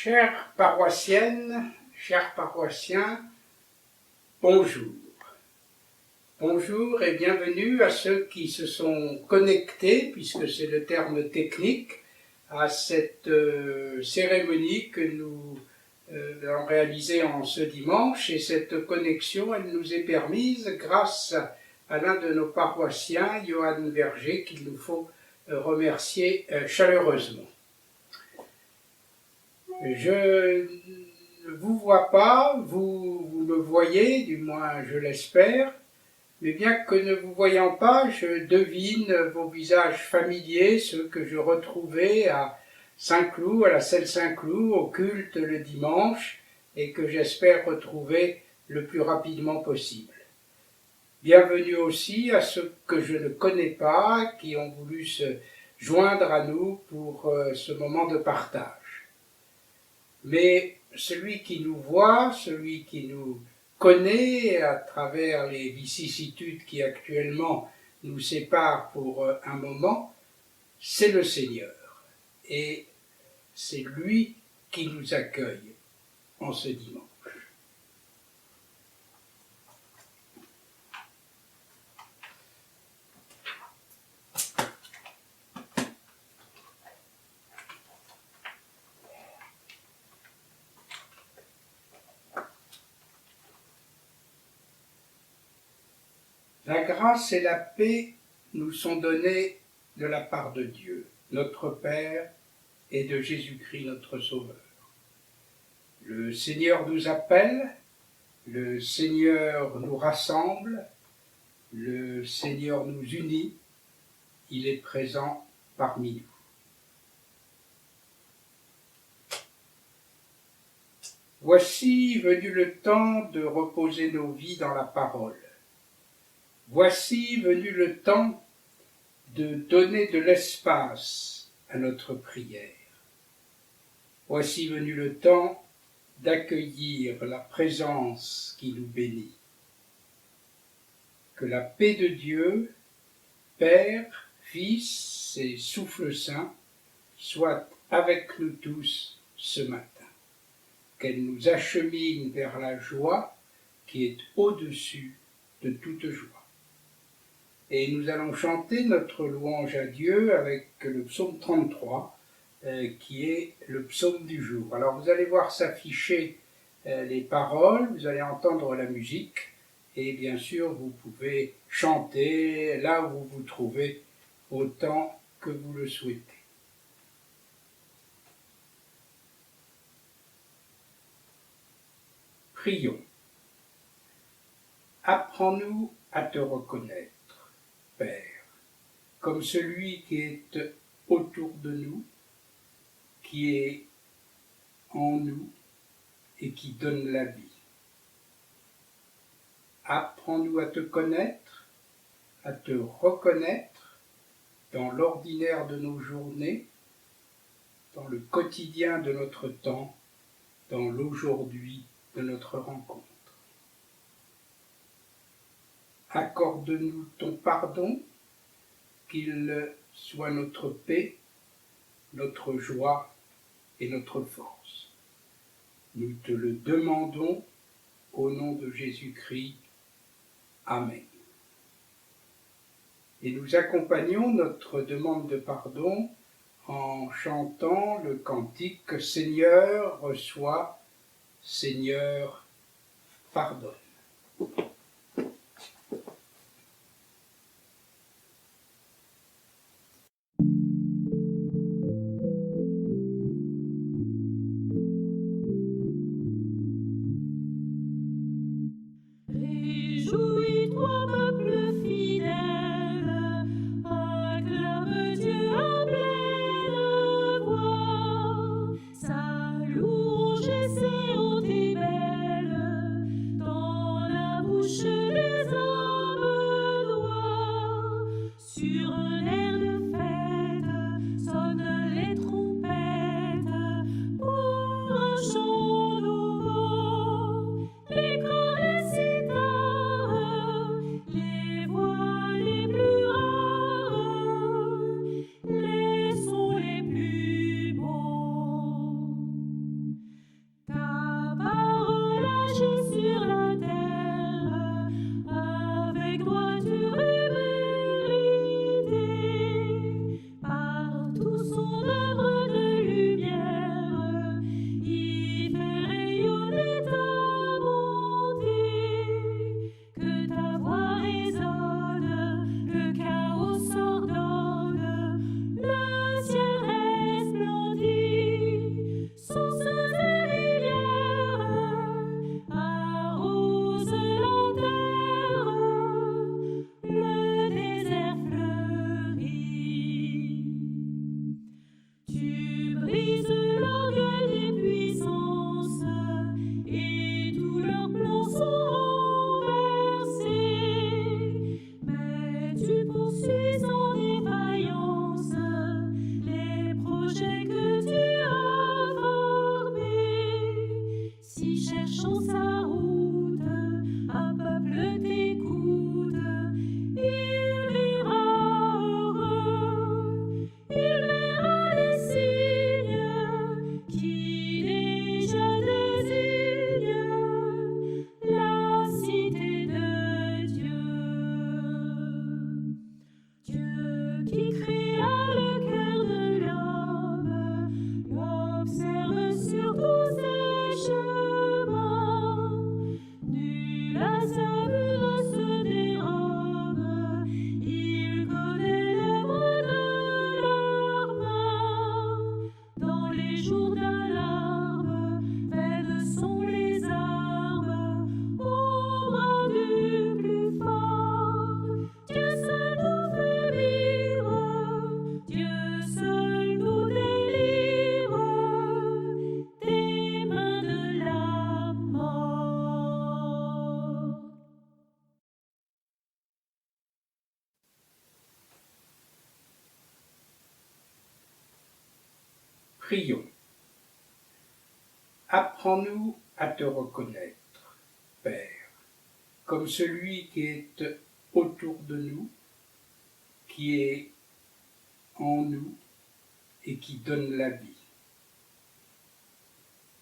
Chères paroissiennes, chers paroissiens, bonjour. Bonjour et bienvenue à ceux qui se sont connectés, puisque c'est le terme technique, à cette cérémonie que nous allons réaliser en ce dimanche. Et cette connexion, elle nous est permise grâce à l'un de nos paroissiens, Johan Verger, qu'il nous faut remercier chaleureusement. Je ne vous vois pas, vous me voyez, du moins je l'espère, mais bien que ne vous voyant pas, je devine vos visages familiers, ceux que je retrouvais à Saint-Cloud, à la Selle Saint-Cloud, au culte le dimanche, et que j'espère retrouver le plus rapidement possible. Bienvenue aussi à ceux que je ne connais pas, qui ont voulu se joindre à nous pour ce moment de partage. Mais celui qui nous voit, celui qui nous connaît à travers les vicissitudes qui actuellement nous séparent pour un moment, c'est le Seigneur. Et c'est lui qui nous accueille en ce dimanche. La grâce et la paix nous sont données de la part de Dieu, notre Père, et de Jésus-Christ, notre Sauveur. Le Seigneur nous appelle, le Seigneur nous rassemble, le Seigneur nous unit, il est présent parmi nous. Voici venu le temps de reposer nos vies dans la parole. Voici venu le temps de donner de l'espace à notre prière. Voici venu le temps d'accueillir la présence qui nous bénit. Que la paix de Dieu, Père, Fils et Souffle Saint, soit avec nous tous ce matin. Qu'elle nous achemine vers la joie qui est au-dessus de toute joie. Et nous allons chanter notre louange à Dieu avec le psaume 33, qui est le psaume du jour. Alors vous allez voir s'afficher les paroles, vous allez entendre la musique, et bien sûr vous pouvez chanter là où vous vous trouvez autant que vous le souhaitez. Prions. Apprends-nous à te reconnaître, Père, comme celui qui est autour de nous, qui est en nous et qui donne la vie. Apprends-nous à te connaître, à te reconnaître dans l'ordinaire de nos journées, dans le quotidien de notre temps, dans l'aujourd'hui de notre rencontre. Accorde-nous ton pardon, qu'il soit notre paix, notre joie et notre force. Nous te le demandons au nom de Jésus-Christ. Amen. Et nous accompagnons notre demande de pardon en chantant le cantique « Seigneur, reçois, Seigneur, pardonne ». Sa louange est séante et belle dans la bouche projet que tu as formé. Si cherchant sa route, un peuple t'écoute, il vivra heureux, il verra les signes qui déjà désignent la cité de Dieu. Dieu qui créa le cœur de l'homme, l'observe sur tous ses chemins. Nul à sa vue ne se dérobe, il connaît l'œuvre de leurs mains. Dans les jours d'alarme, vaines sont les armes au bras du plus fort. Dieu seul nous fait vivre, Dieu seul nous délivre des mains de la mort. Prions. Apprends-nous à te reconnaître, Père, comme celui qui est autour de nous, qui est en nous et qui donne la vie.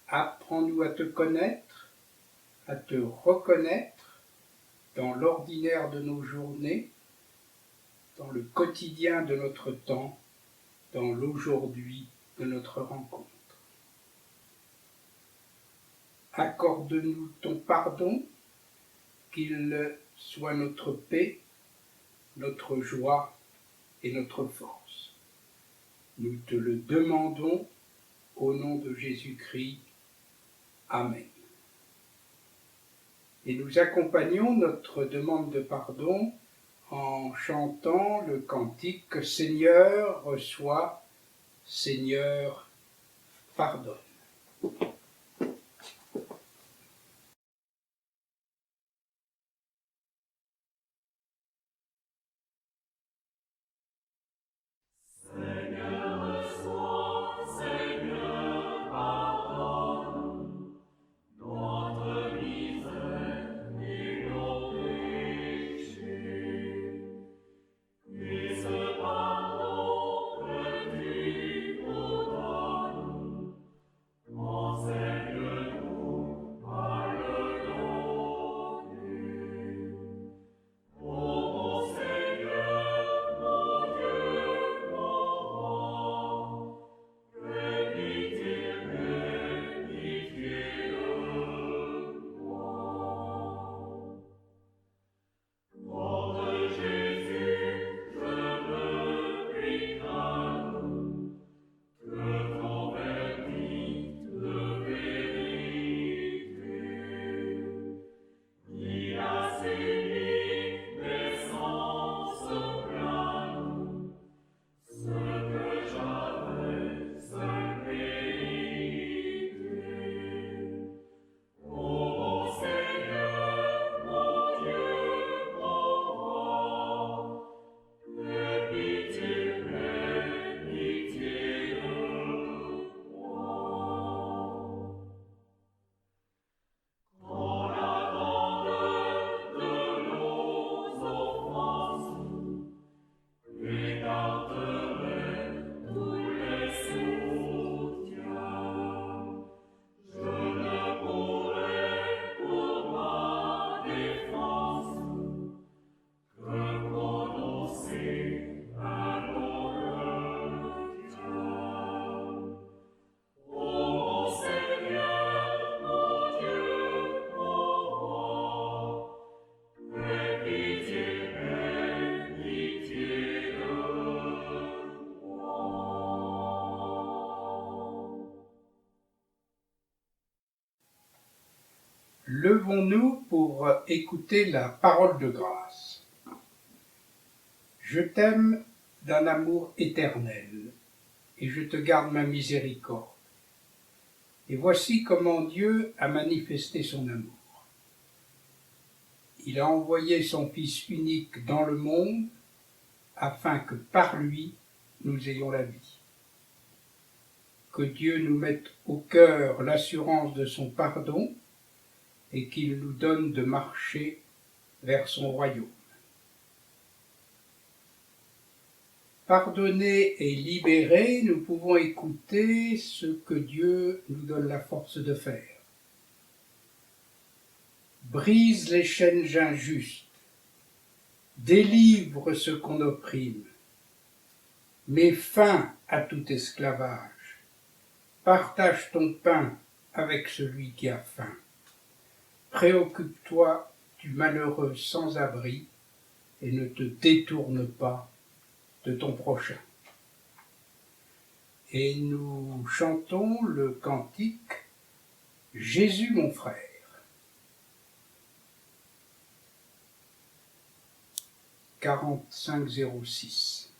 Apprends-nous à te connaître, à te reconnaître dans l'ordinaire de nos journées, dans le quotidien de notre temps, dans l'aujourd'hui de notre rencontre. Accorde-nous ton pardon, qu'il soit notre paix, notre joie et notre force. Nous te le demandons au nom de Jésus-Christ. Amen. Et nous accompagnons notre demande de pardon en chantant le cantique « Seigneur, reçois, Seigneur, pardonne ». Levons-nous pour écouter la parole de grâce. Je t'aime d'un amour éternel, et je te garde ma miséricorde. Et voici comment Dieu a manifesté son amour. Il a envoyé son Fils unique dans le monde, afin que par lui, nous ayons la vie. que Dieu nous mette au cœur l'assurance de son pardon et qu'il nous donne de marcher vers son royaume. Pardonnés et libérés, nous pouvons écouter ce que Dieu nous donne la force de faire. Brise les chaînes injustes, délivre ceux qu'on opprime, mets fin à tout esclavage, partage ton pain avec celui qui a faim, préoccupe-toi du malheureux sans abri et ne te détourne pas de ton prochain. Et nous chantons le cantique « Jésus mon frère ». 4506.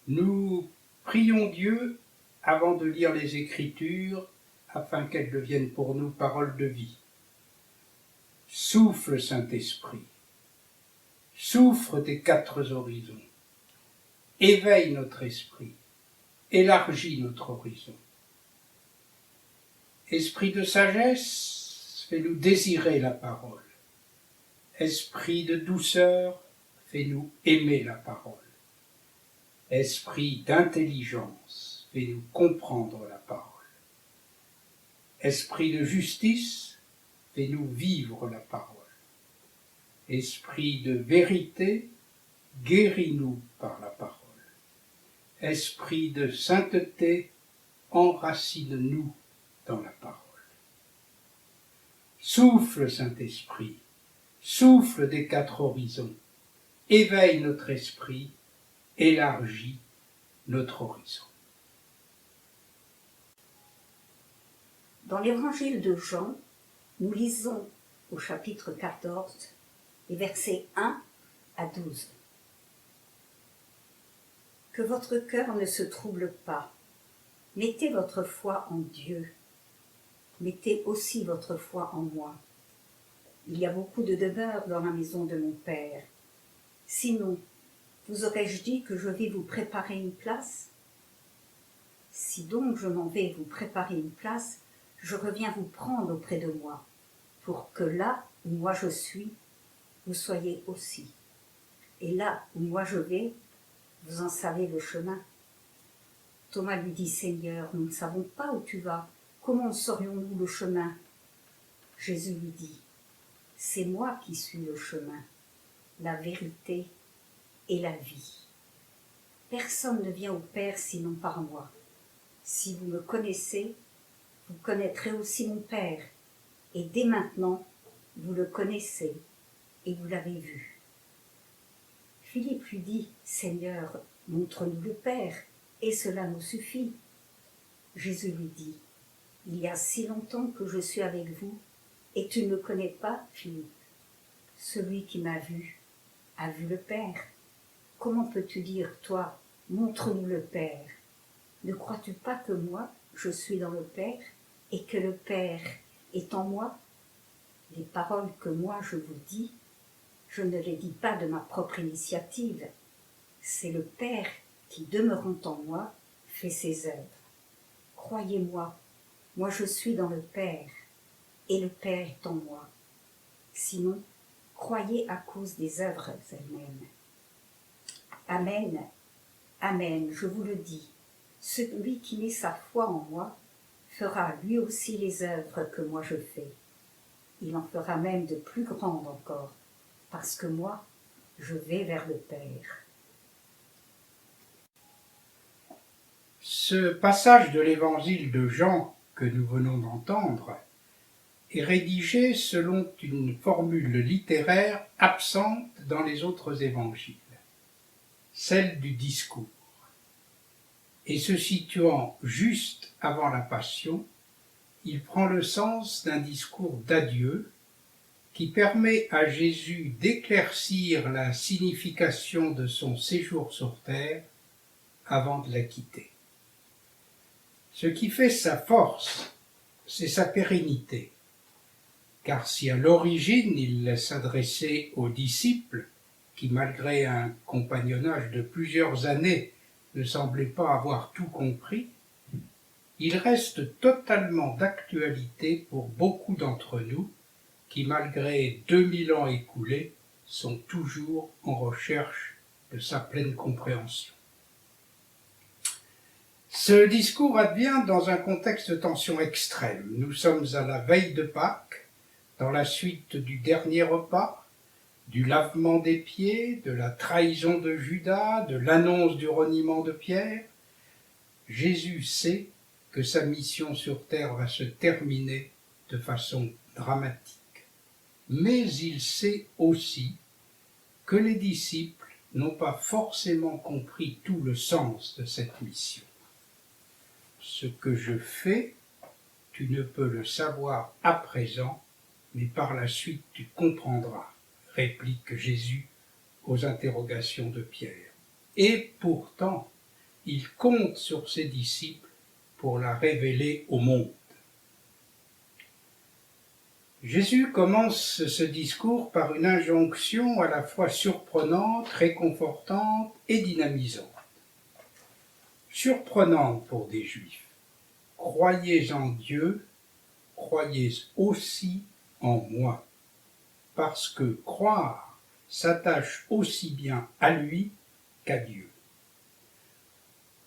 Nous prions Dieu avant de lire les Écritures, afin qu'elles deviennent pour nous paroles de vie. Souffle, Saint-Esprit, souffle des quatre horizons, éveille notre esprit, élargis notre horizon. Esprit de sagesse, fais-nous désirer la parole. Esprit de douceur, fais-nous aimer la parole. Esprit d'intelligence, fais-nous comprendre la parole. Esprit de justice, fais-nous vivre la parole. Esprit de vérité, guéris-nous par la parole. Esprit de sainteté, enracine-nous dans la parole. Souffle, Saint-Esprit, souffle des quatre horizons, éveille notre esprit, élargis notre horizon. Dans l'évangile de Jean, nous lisons au chapitre 14, les versets 1 à 12. Que votre cœur ne se trouble pas. Mettez votre foi en Dieu. Mettez aussi votre foi en moi. Il y a beaucoup de demeures dans la maison de mon Père. Sinon, vous aurais-je dit que je vais vous préparer une place? Si donc je m'en vais vous préparer une place, je reviens vous prendre auprès de moi, pour que là où moi je suis, vous soyez aussi. Et là où moi je vais, vous en savez le chemin. Thomas lui dit, Seigneur, nous ne savons pas où tu vas. Comment saurions-nous le chemin? Jésus lui dit, c'est moi qui suis le chemin, la vérité et la vie. Personne ne vient au Père sinon par moi. Si vous me connaissez, vous connaîtrez aussi mon Père. Et dès maintenant, vous le connaissez et vous l'avez vu. Philippe lui dit, Seigneur, montre-nous le Père, et cela nous suffit. Jésus lui dit, il y a si longtemps que je suis avec vous, et tu ne me connais pas, Philippe. Celui qui m'a vu a vu le Père. Comment peux-tu dire, toi, montre-nous le Père? Ne crois-tu pas que moi, je suis dans le Père, et que le Père est en moi? Les paroles que moi je vous dis, je ne les dis pas de ma propre initiative. C'est le Père qui, demeurant en moi, fait ses œuvres. Croyez-moi, moi je suis dans le Père, et le Père est en moi. Sinon, croyez à cause des œuvres elles-mêmes. Amen, amen, je vous le dis, celui qui met sa foi en moi fera lui aussi les œuvres que moi je fais. Il en fera même de plus grandes encore, parce que moi, je vais vers le Père. Ce passage de l'évangile de Jean que nous venons d'entendre est rédigé selon une formule littéraire absente dans les autres évangiles, celle du discours, et se situant juste avant la Passion, il prend le sens d'un discours d'adieu qui permet à Jésus d'éclaircir la signification de son séjour sur terre avant de la quitter. Ce qui fait sa force, c'est sa pérennité, car si à l'origine il s'adressait aux disciples, qui malgré un compagnonnage de plusieurs années ne semblaient pas avoir tout compris, il reste totalement d'actualité pour beaucoup d'entre nous qui, malgré 2000 ans écoulés, sont toujours en recherche de sa pleine compréhension. Ce discours advient dans un contexte de tension extrême. Nous sommes à la veille de Pâques, dans la suite du dernier repas, du lavement des pieds, de la trahison de Judas, de l'annonce du reniement de Pierre. Jésus sait que sa mission sur terre va se terminer de façon dramatique. Mais il sait aussi que les disciples n'ont pas forcément compris tout le sens de cette mission. Ce que je fais, tu ne peux le savoir à présent, mais par la suite tu comprendras, réplique Jésus aux interrogations de Pierre. Et pourtant, il compte sur ses disciples pour la révéler au monde. Jésus commence ce discours par une injonction à la fois surprenante, réconfortante et dynamisante. Surprenante pour des Juifs. Croyez en Dieu, croyez aussi en moi, parce que croire s'attache aussi bien à lui qu'à Dieu.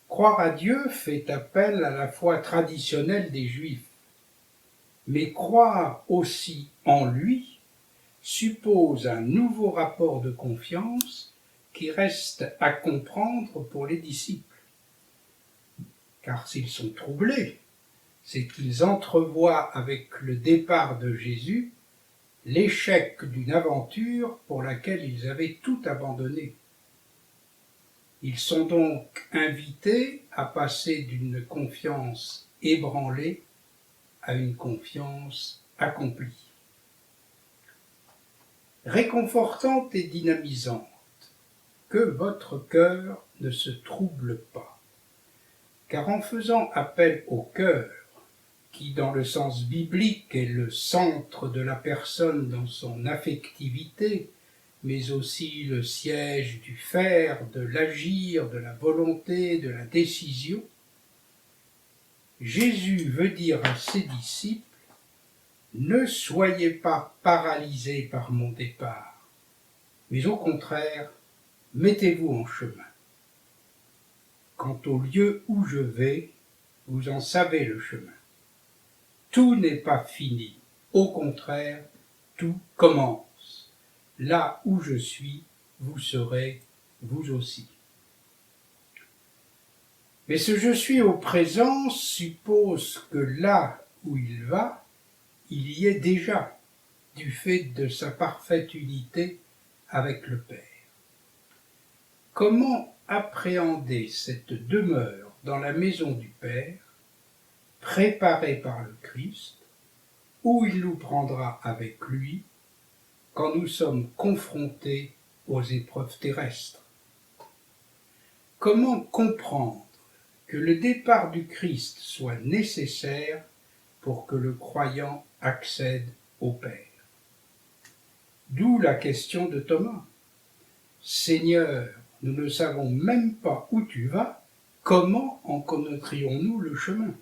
Croire à Dieu fait appel à la foi traditionnelle des Juifs, mais croire aussi en lui suppose un nouveau rapport de confiance qui reste à comprendre pour les disciples. Car s'ils sont troublés, c'est qu'ils entrevoient avec le départ de Jésus l'échec d'une aventure pour laquelle ils avaient tout abandonné. Ils sont donc invités à passer d'une confiance ébranlée à une confiance accomplie. Réconfortante et dynamisante, que votre cœur ne se trouble pas, car en faisant appel au cœur, qui dans le sens biblique est le centre de la personne dans son affectivité, mais aussi le siège du faire, de l'agir, de la volonté, de la décision, Jésus veut dire à ses disciples: ne soyez pas paralysés par mon départ, mais au contraire, mettez-vous en chemin. Quant au lieu où je vais, vous en savez le chemin. Tout n'est pas fini, au contraire, tout commence. Là où je suis, vous serez, vous aussi. Mais ce je suis au présent suppose que là où il va, il y est déjà, du fait de sa parfaite unité avec le Père. Comment appréhender cette demeure dans la maison du Père, préparée par le Christ, où il nous prendra avec lui quand nous sommes confrontés aux épreuves terrestres? Comment comprendre que le départ du Christ soit nécessaire pour que le croyant accède au Père? D'où la question de Thomas. Seigneur, nous ne savons même pas où tu vas, comment en connaîtrions-nous le chemin?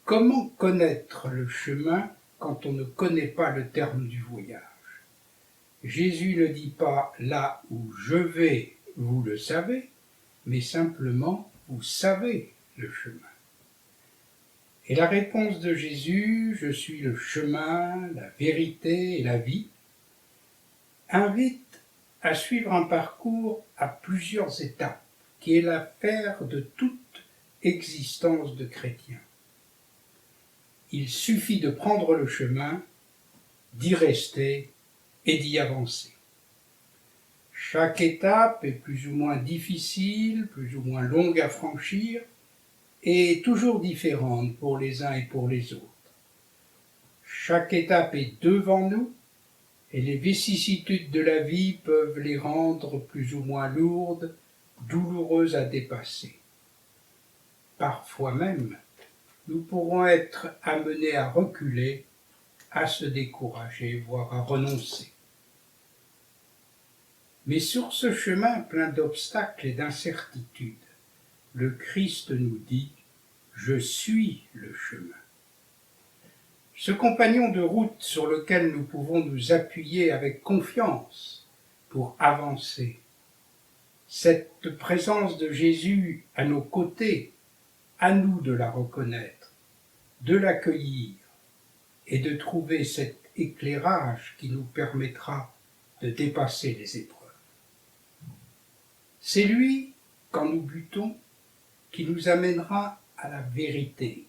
Comment connaître le chemin quand on ne connaît pas le terme du voyage? Jésus ne dit pas « là où je vais, vous le savez », mais simplement « vous savez le chemin ». Et la réponse de Jésus « je suis le chemin, la vérité et la vie » invite à suivre un parcours à plusieurs étapes, qui est l'affaire de toute existence de chrétien. Il suffit de prendre le chemin, d'y rester et d'y avancer. Chaque étape est plus ou moins difficile, plus ou moins longue à franchir, et toujours différente pour les uns et pour les autres. Chaque étape est devant nous, et les vicissitudes de la vie peuvent les rendre plus ou moins lourdes, douloureuses à dépasser. Parfois même, nous pourrons être amenés à reculer, à se décourager, voire à renoncer. Mais sur ce chemin plein d'obstacles et d'incertitudes, le Christ nous dit « Je suis le chemin ». Ce compagnon de route sur lequel nous pouvons nous appuyer avec confiance pour avancer, cette présence de Jésus à nos côtés, à nous de la reconnaître, de l'accueillir et de trouver cet éclairage qui nous permettra de dépasser les épreuves. C'est lui, quand nous butons, qui nous amènera à la vérité,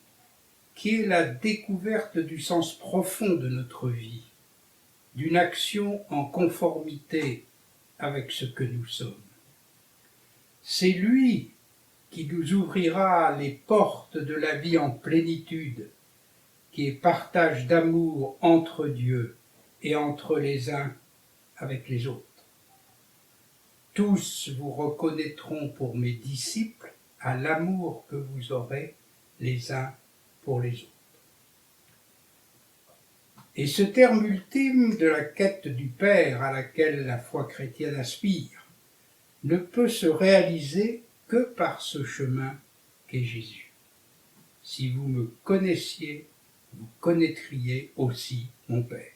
qui est la découverte du sens profond de notre vie, d'une action en conformité avec ce que nous sommes. C'est lui qui nous ouvrira les portes de la vie en plénitude, qui est partage d'amour entre Dieu et entre les uns avec les autres. Tous vous reconnaîtront pour mes disciples à l'amour que vous aurez les uns pour les autres. Et ce terme ultime de la quête du Père à laquelle la foi chrétienne aspire ne peut se réaliser que par ce chemin qu'est Jésus. Si vous me connaissiez, vous connaîtriez aussi mon Père.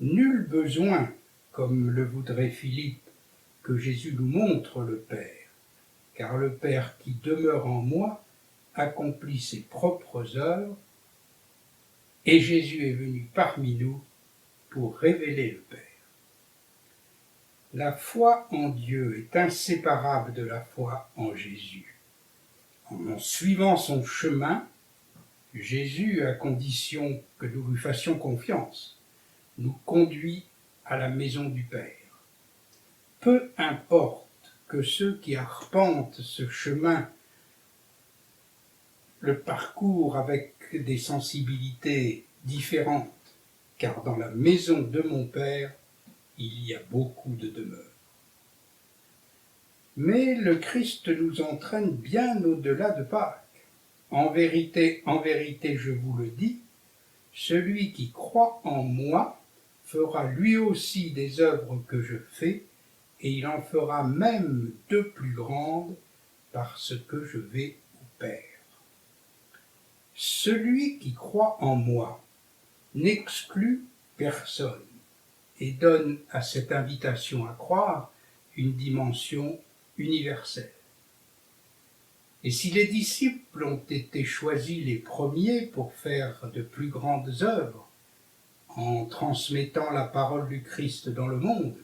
Nul besoin, comme le voudrait Philippe, que Jésus nous montre le Père, car le Père qui demeure en moi accomplit ses propres œuvres, et Jésus est venu parmi nous pour révéler le Père. La foi en Dieu est inséparable de la foi en Jésus. En suivant son chemin, Jésus, à condition que nous lui fassions confiance, nous conduit à la maison du Père. Peu importe que ceux qui arpentent ce chemin le parcours avec des sensibilités différentes, car dans la maison de mon Père, il y a beaucoup de demeures. Mais le Christ nous entraîne bien au-delà de Pâques. En vérité, je vous le dis, celui qui croit en moi fera lui aussi des œuvres que je fais, et il en fera même de plus grandes, parce que je vais au Père. Celui qui croit en moi n'exclut personne et donne à cette invitation à croire une dimension universelle. Et si les disciples ont été choisis les premiers pour faire de plus grandes œuvres, en transmettant la parole du Christ dans le monde,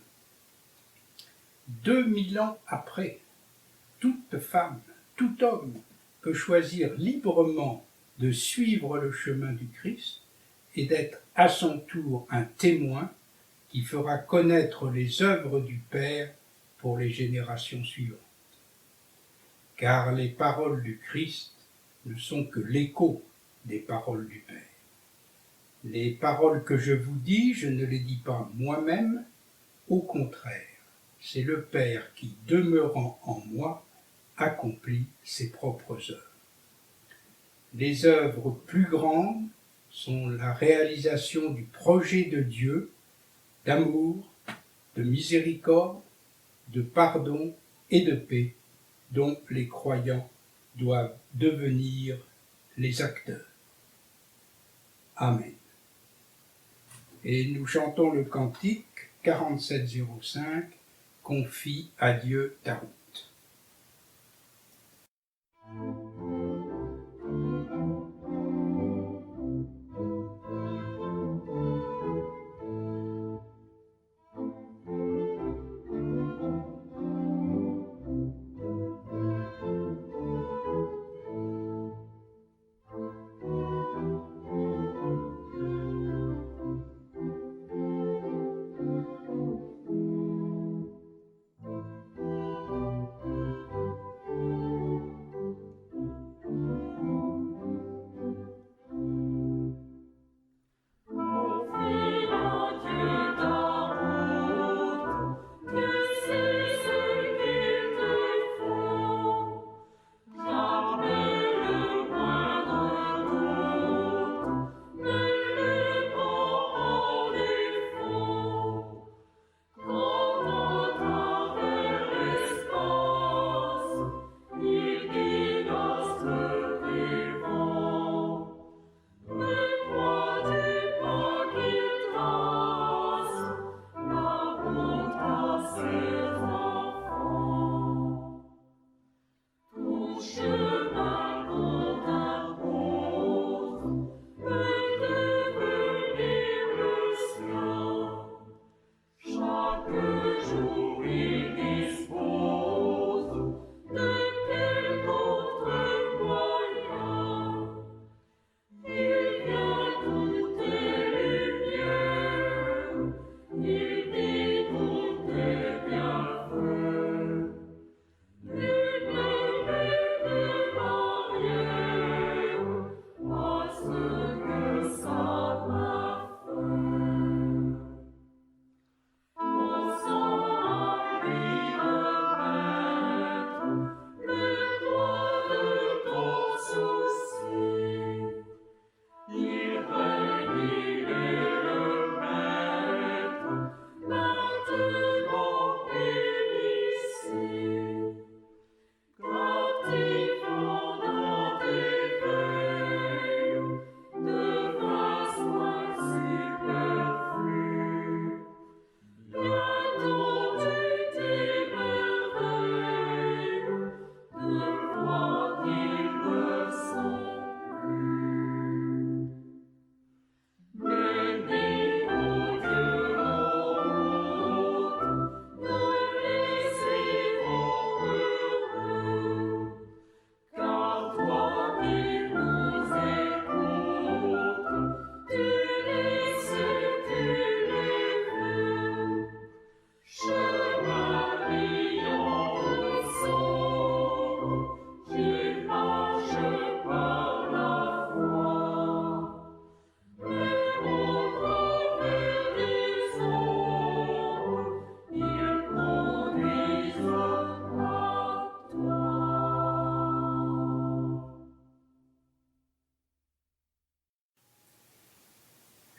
2000 ans après, toute femme, tout homme peut choisir librement de suivre le chemin du Christ et d'être à son tour un témoin qui fera connaître les œuvres du Père pour les générations suivantes. Car les paroles du Christ ne sont que l'écho des paroles du Père. Les paroles que je vous dis, je ne les dis pas moi-même, au contraire, c'est le Père qui, demeurant en moi, accomplit ses propres œuvres. Les œuvres plus grandes sont la réalisation du projet de Dieu, d'amour, de miséricorde, de pardon et de paix, dont les croyants doivent devenir les acteurs. Amen. Et nous chantons le cantique 4705, Confie à Dieu ta route.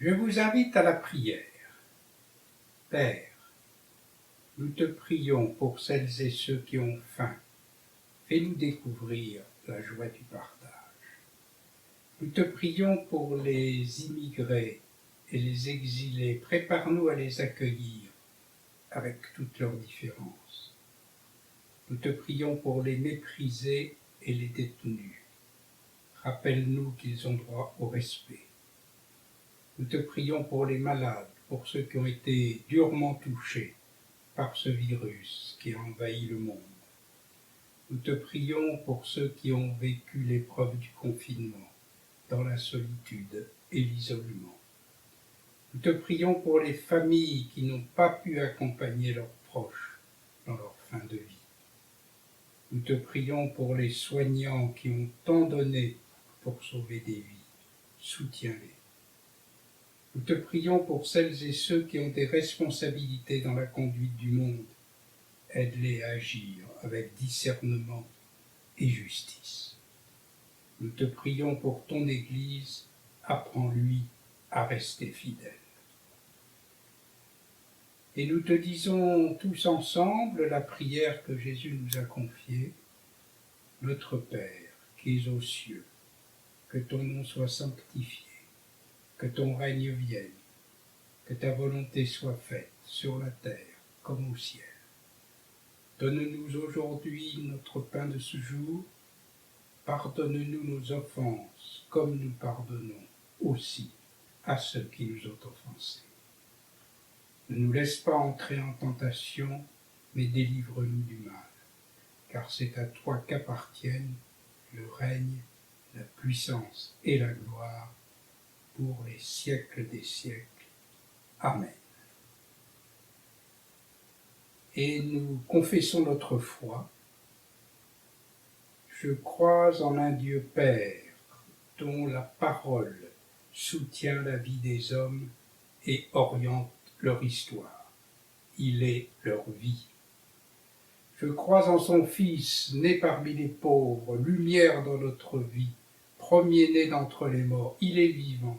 Je vous invite à la prière. Père, nous te prions pour celles et ceux qui ont faim. Fais-nous découvrir la joie du partage. Nous te prions pour les immigrés et les exilés. Prépare-nous à les accueillir avec toutes leurs différences. Nous te prions pour les méprisés et les détenus. Rappelle-nous qu'ils ont droit au respect. Nous te prions pour les malades, pour ceux qui ont été durement touchés par ce virus qui a envahi le monde. Nous te prions pour ceux qui ont vécu l'épreuve du confinement, dans la solitude et l'isolement. Nous te prions pour les familles qui n'ont pas pu accompagner leurs proches dans leur fin de vie. Nous te prions pour les soignants qui ont tant donné pour sauver des vies. Soutiens-les. Nous te prions pour celles et ceux qui ont des responsabilités dans la conduite du monde. Aide-les à agir avec discernement et justice. Nous te prions pour ton Église. Apprends-lui à rester fidèle. Et nous te disons tous ensemble la prière que Jésus nous a confiée. Notre Père, qui es aux cieux, que ton nom soit sanctifié, que ton règne vienne, que ta volonté soit faite sur la terre comme au ciel. Donne-nous aujourd'hui notre pain de ce jour. Pardonne-nous nos offenses, comme nous pardonnons aussi à ceux qui nous ont offensés. Ne nous laisse pas entrer en tentation, mais délivre-nous du mal, car c'est à toi qu'appartiennent le règne, la puissance et la gloire pour les siècles des siècles. Amen. Et nous confessons notre foi. Je crois en un Dieu Père, dont la parole soutient la vie des hommes et oriente leur histoire. Il est leur vie. Je crois en son Fils, né parmi les pauvres, lumière dans notre vie, premier-né d'entre les morts. Il est vivant.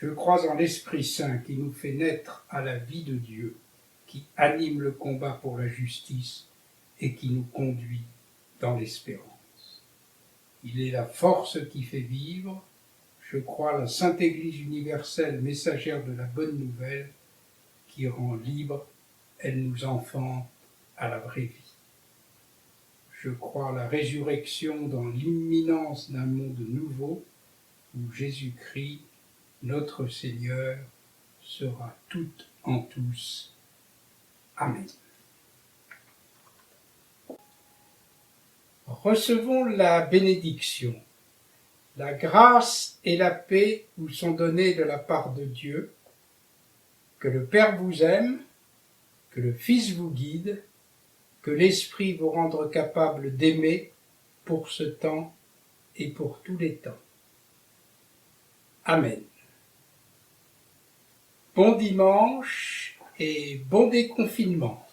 Je crois en l'Esprit Saint qui nous fait naître à la vie de Dieu, qui anime le combat pour la justice et qui nous conduit dans l'espérance. Il est la force qui fait vivre. Je crois à la Sainte Église universelle, messagère de la bonne nouvelle, qui rend libre, elle nous enfante à la vraie vie. Je crois à la résurrection dans l'imminence d'un monde nouveau, où Jésus-Christ, notre Seigneur, sera tout en tous. Amen. Recevons la bénédiction. La grâce et la paix vous sont données de la part de Dieu. Que le Père vous aime, que le Fils vous guide, que l'Esprit vous rende capable d'aimer pour ce temps et pour tous les temps. Amen. Bon dimanche et bon déconfinement.